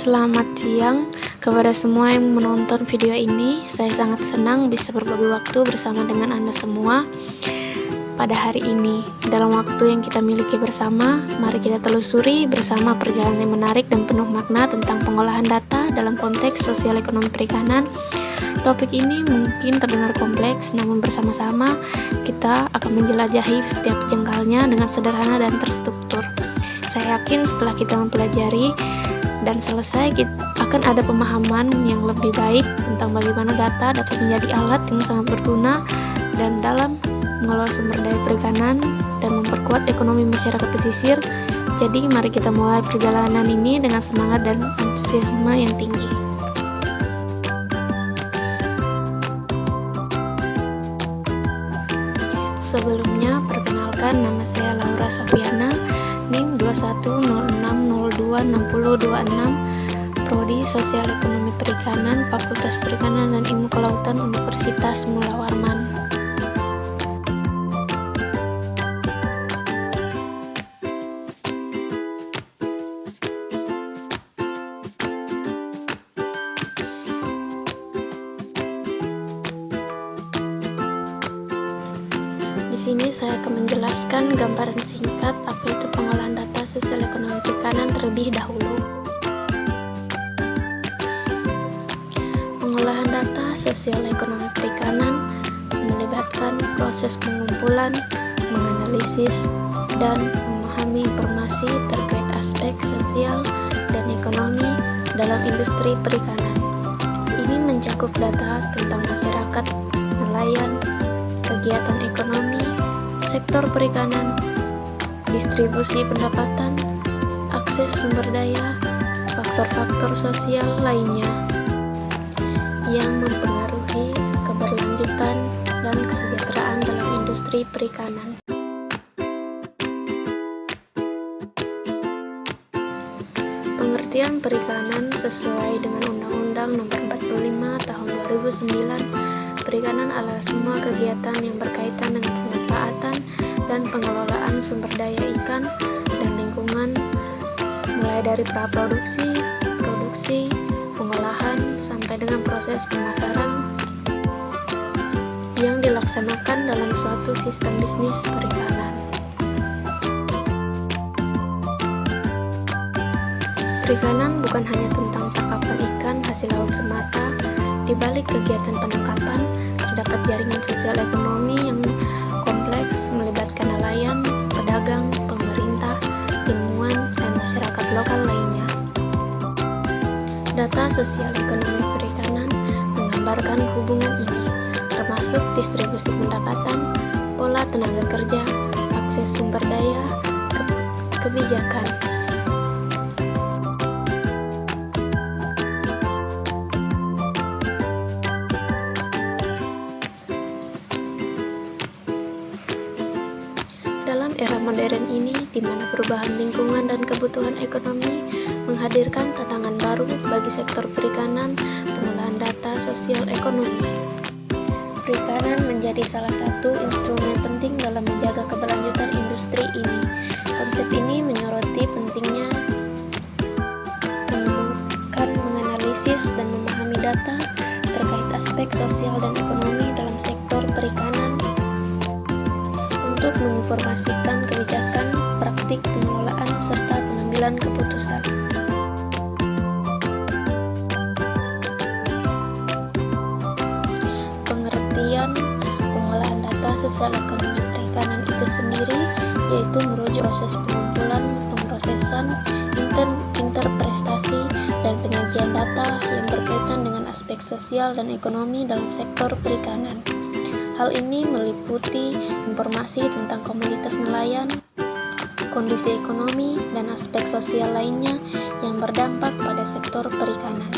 Selamat siang kepada semua yang menonton video ini. Saya sangat senang bisa berbagi waktu bersama dengan Anda semua pada hari ini. Dalam waktu yang kita miliki bersama, mari kita telusuri bersama perjalanan yang menarik dan penuh makna tentang pengolahan data dalam konteks sosial ekonomi perikanan. Topik ini mungkin terdengar kompleks, namun bersama-sama kita akan menjelajahi setiap jengkalnya dengan sederhana dan terstruktur. Saya yakin setelah kita mempelajari dan selesai, kita akan ada pemahaman yang lebih baik tentang bagaimana data dapat menjadi alat yang sangat berguna dan dalam mengelola sumber daya perikanan dan memperkuat ekonomi masyarakat pesisir. Jadi mari kita mulai perjalanan ini dengan semangat dan antusiasme yang tinggi. Sebelumnya, perkenalkan, nama saya Laura Sofiana, NIM 2106026026, Prodi Sosial Ekonomi Perikanan, Fakultas Perikanan dan Ilmu Kelautan, Universitas Mula Warman. Di sini saya akan menjelaskan gambaran singkat apa itu pengolahan data sosial ekonomi perikanan terlebih dahulu. Pengolahan data sosial ekonomi perikanan melibatkan proses pengumpulan, menganalisis, dan memahami informasi terkait aspek sosial dan ekonomi dalam industri perikanan. Ini mencakup data tentang masyarakat, nelayan, kegiatan ekonomi, sektor perikanan, distribusi pendapatan, akses sumber daya, faktor-faktor sosial lainnya yang mempengaruhi keberlanjutan dan kesejahteraan dalam industri perikanan. Pengertian perikanan sesuai dengan Undang-Undang Nomor 45 Tahun 2009. Perikanan adalah semua kegiatan yang berkaitan dengan pemanfaatan dan pengelolaan sumber daya ikan dan lingkungan, mulai dari praproduksi, produksi, pengolahan, sampai dengan proses pemasaran yang dilaksanakan dalam suatu sistem bisnis perikanan. Perikanan bukan hanya tentang tangkapan ikan hasil laut semata. Di balik kegiatan penangkapan, terdapat jaringan sosial ekonomi yang kompleks melibatkan nelayan, pedagang, pemerintah, ilmuwan, dan masyarakat lokal lainnya. Data sosial ekonomi perikanan menggambarkan hubungan ini, termasuk distribusi pendapatan, pola tenaga kerja, akses sumber daya, kebijakan. Dalam era modern ini, di mana perubahan lingkungan dan kebutuhan ekonomi menghadirkan tantangan baru bagi sektor perikanan, pengolahan data sosial ekonomi. Perikanan menjadi salah satu instrumen penting dalam menjaga keberlanjutan industri ini. Konsep ini menyoroti pentingnya menemukan, menganalisis, dan memahami data terkait aspek sosial dan ekonomi dalam sektor perikanan untuk menginformasikan kebijakan, praktik pengelolaan, serta pengambilan keputusan. Pengertian pengolahan data sosial ekonomi perikanan itu sendiri yaitu merujuk proses pengumpulan, pemrosesan, interpretasi, dan penyajian data yang berkaitan dengan aspek sosial dan ekonomi dalam sektor perikanan. Hal ini meliputi informasi tentang komunitas nelayan, kondisi ekonomi, dan aspek sosial lainnya yang berdampak pada sektor perikanan.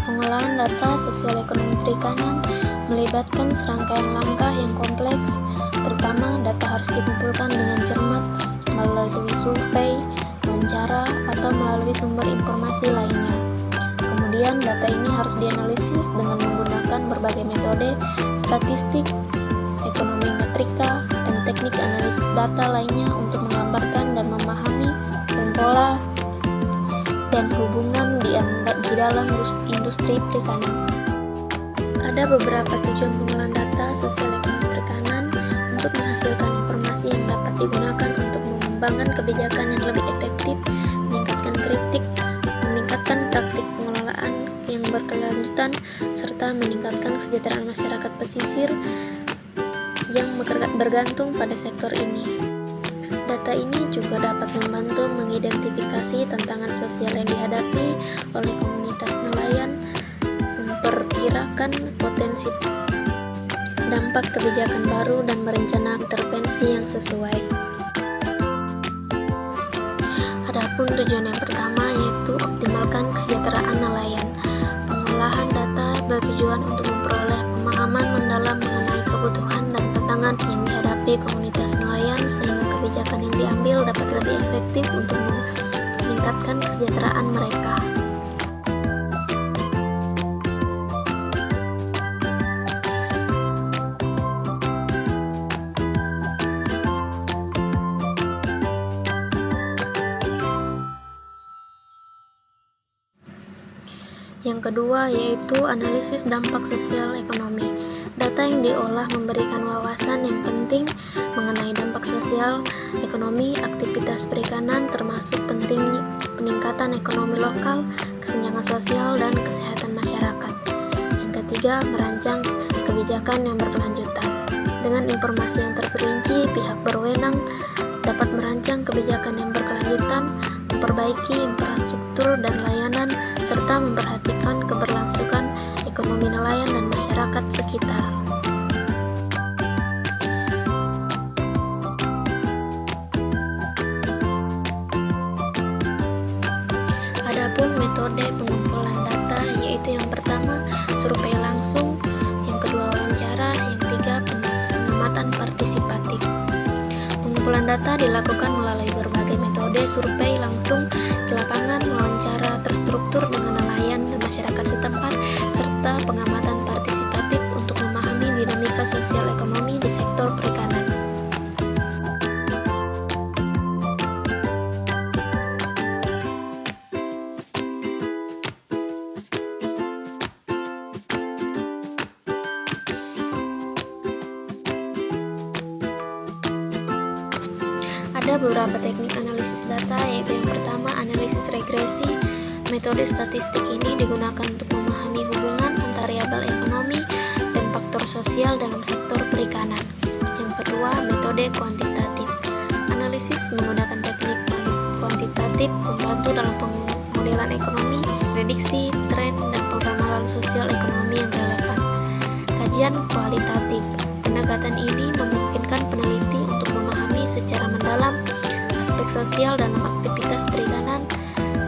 Pengolahan data sosial ekonomi perikanan melibatkan serangkaian langkah yang kompleks. Pertama, data harus dikumpulkan dengan cermat melalui survei, wawancara, atau melalui sumber informasi lainnya. Kemudian data ini harus dianalisis dengan menggunakan berbagai metode statistik, ekonomi metrika, dan teknik analisis data lainnya untuk menggambarkan dan memahami pola dan hubungan di dalam industri perikanan. Ada beberapa tujuan pengolahan data sosial ekonomi perikanan untuk menghasilkan informasi yang dapat digunakan untuk mengembangkan kebijakan yang lebih efektif, meningkatkan praktik pengelolaan yang berkelanjutan, serta meningkatkan kesejahteraan masyarakat pesisir yang bergantung pada sektor ini. Data ini juga dapat membantu mengidentifikasi tantangan sosial yang dihadapi oleh komunitas nelayan, memperkirakan potensi dampak kebijakan baru, dan merencanakan intervensi yang sesuai. Adapun tujuan yang pertama yaitu optimalkan kesejahteraan nelayan. Pengolahan data bertujuan untuk memperoleh pemahaman mendalam mengenai kebutuhan dan tantangan yang dihadapi komunitas nelayan sehingga kebijakan yang diambil dapat lebih efektif untuk meningkatkan kesejahteraan mereka. Yang kedua yaitu analisis dampak sosial ekonomi. Data yang diolah memberikan wawasan yang penting mengenai dampak sosial ekonomi aktivitas perikanan, termasuk pentingnya peningkatan ekonomi lokal, kesenjangan sosial, dan kesehatan masyarakat. Yang ketiga, merancang kebijakan yang berkelanjutan. Dengan informasi yang terperinci, pihak berwenang dapat merancang kebijakan yang berkelanjutan, memperbaiki infrastruktur dan layanan, serta memperhatikan keberlangsungan ekonomi nelayan dan masyarakat sekitar. Adapun metode pengumpulan data yaitu yang pertama survei langsung, yang kedua wawancara, yang ketiga pengamatan partisipatif. Pengumpulan data dilakukan melalui berbagai metode survei langsung di lapangan, wawancara terstruktur dengan nelayan dan masyarakat setempat, serta pengamatan partisipatif untuk memahami dinamika sosial ekonomi di sektor perikanan. Ada beberapa teknik analisis data, yaitu yang pertama analisis regresi. Metode statistik ini digunakan untuk memahami hubungan antara variabel ekonomi dan faktor sosial dalam sektor perikanan. Yang kedua, metode kuantitatif. Analisis menggunakan teknik kuantitatif membantu dalam pemodelan ekonomi, prediksi, tren, dan penerapan sosial ekonomi yang relevan. Kajian kualitatif. Pendekatan ini memungkinkan peneliti untuk memahami secara mendalam aspek sosial dalam aktivitas perikanan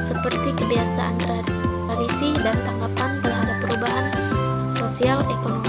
seperti kebiasaan, tradisi, dan tanggapan terhadap perubahan sosial ekonomi.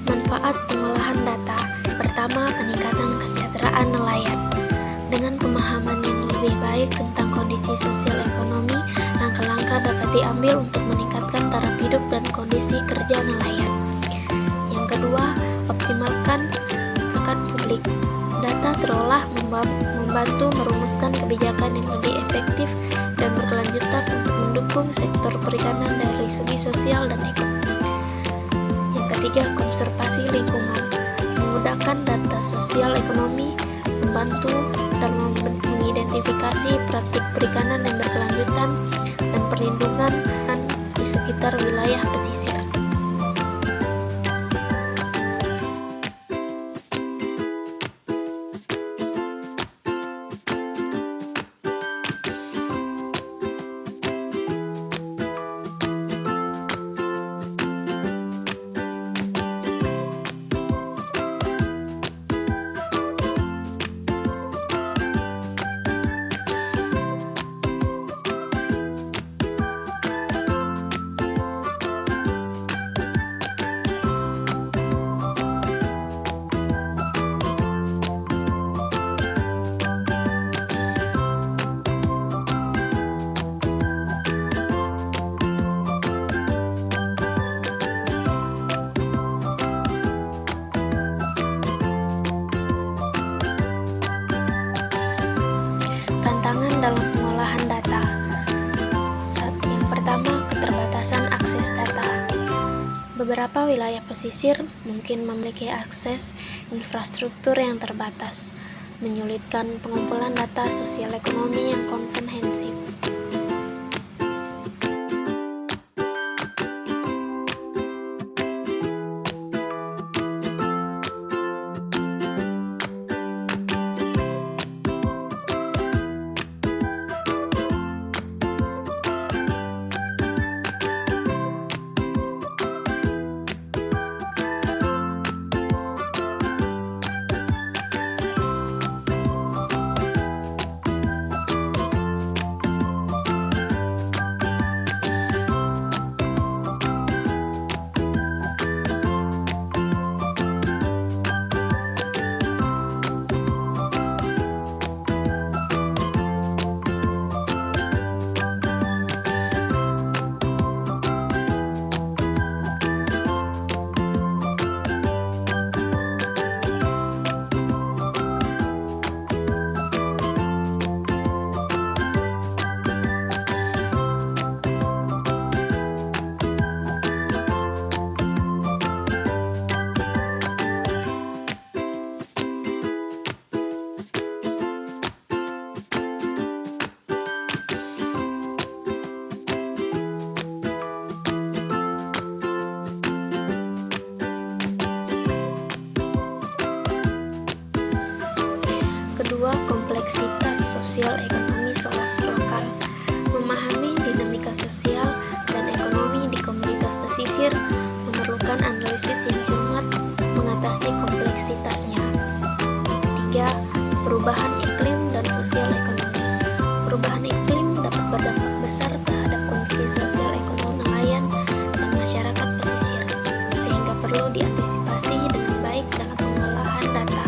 Manfaat pengolahan data. Pertama, peningkatan kesejahteraan nelayan. Dengan pemahaman yang lebih baik tentang kondisi sosial ekonomi, langkah-langkah dapat diambil untuk meningkatkan taraf hidup dan kondisi kerja nelayan. Yang kedua, optimalkan kebijakan publik. Data terolah membantu merumuskan kebijakan yang lebih efektif dan berkelanjutan untuk mendukung sektor perikanan dari segi sosial dan ekonomi. Ketiga, konservasi lingkungan. Menggunakan data sosial ekonomi membantu dalam mengidentifikasi praktik perikanan yang berkelanjutan dan perlindungan di sekitar wilayah pesisir. Beberapa wilayah pesisir mungkin memiliki akses infrastruktur yang terbatas, menyulitkan pengumpulan data sosial ekonomi yang komprehensif. Kedua, kompleksitas sosial ekonomi lokal. Memahami dinamika sosial dan ekonomi di komunitas pesisir memerlukan analisis yang cermat mengatasi kompleksitasnya. Ketiga, perubahan iklim dan sosial ekonomi. Perubahan iklim dapat berdampak besar terhadap kondisi sosial ekonomi nelayan dan masyarakat pesisir, sehingga perlu diantisipasi dengan baik dalam pengolahan data.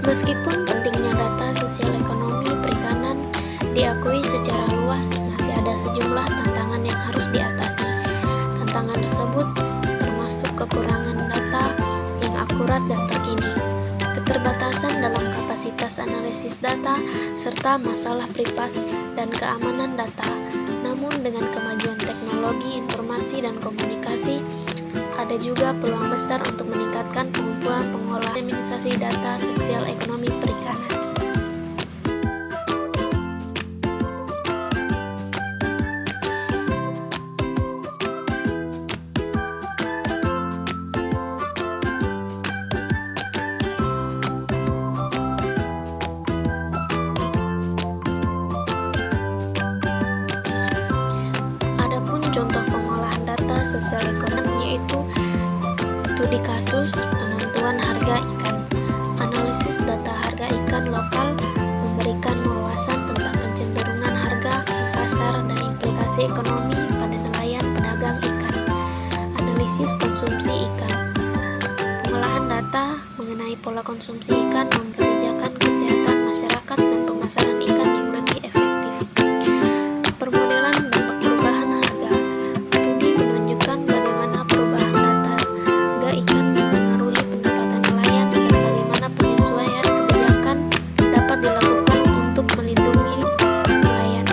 Meskipun pentingnya data sosial ekonomi perikanan diakui secara luas, masih ada sejumlah tantangan yang harus diatasi. Tantangan tersebut termasuk kekurangan data yang akurat dan terkini, keterbatasan dalam kapasitas analisis data, serta masalah privasi dan keamanan data. Namun dengan kemajuan teknologi informasi dan komunikasi, ada juga peluang besar untuk meningkatkan pengumpulan pengolahan administrasi data sosial ekonomi perikanan. Adapun contoh pengolahan data sosial ekonomi yaitu studi kasus penentuan harga ikan. Analisis data harga ikan lokal memberikan wawasan tentang kecenderungan harga pasar dan implikasi ekonomi pada nelayan pedagang ikan. Analisis konsumsi ikan. Pengolahan data mengenai pola konsumsi ikan dan kebijakan kesehatan masyarakat dan pemasaran ikan yang lebih efektif. Permodelan dampak perubahan harga. Studi menunjukkan bagaimana perubahan data harga ikan mempengaruhi pendapatan nelayan dan bagaimana penyesuaian kebijakan dapat dilakukan untuk melindungi nelayan.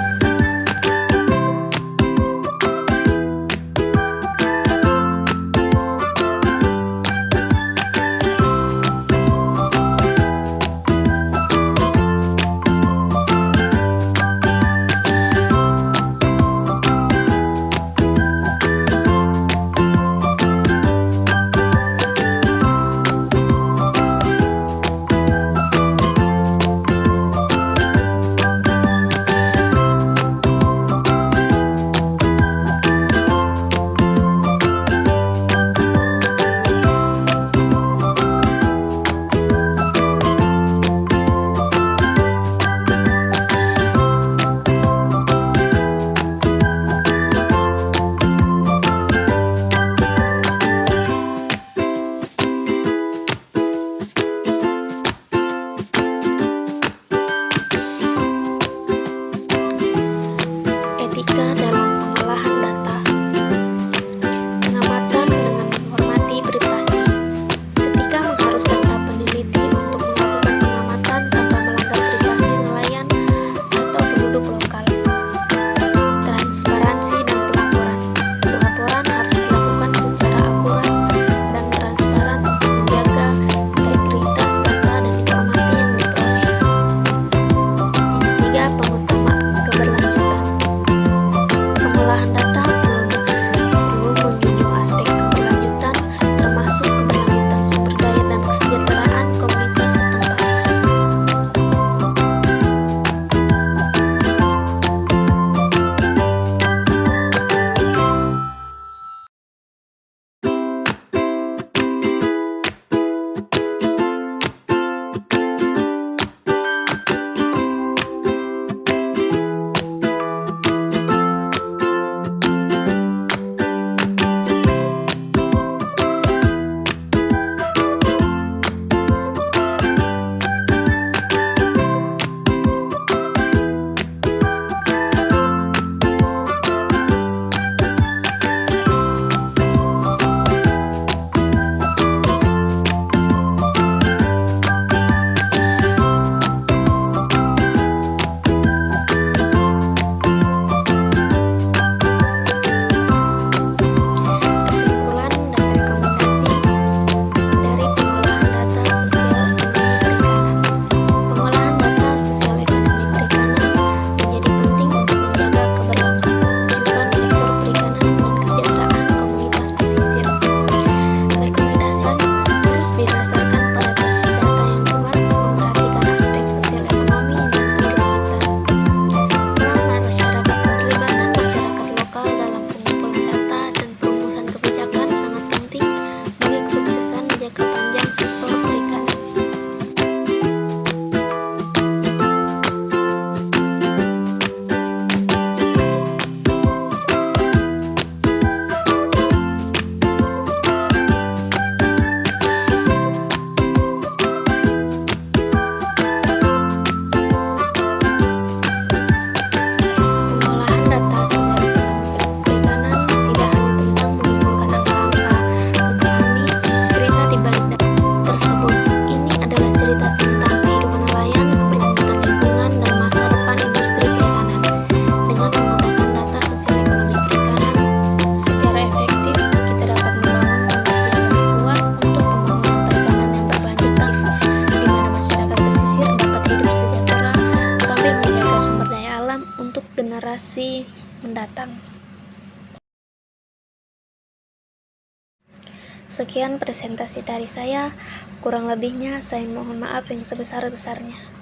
generasi mendatang. Sekian presentasi dari saya, kurang lebihnya saya mohon maaf yang sebesar-besarnya.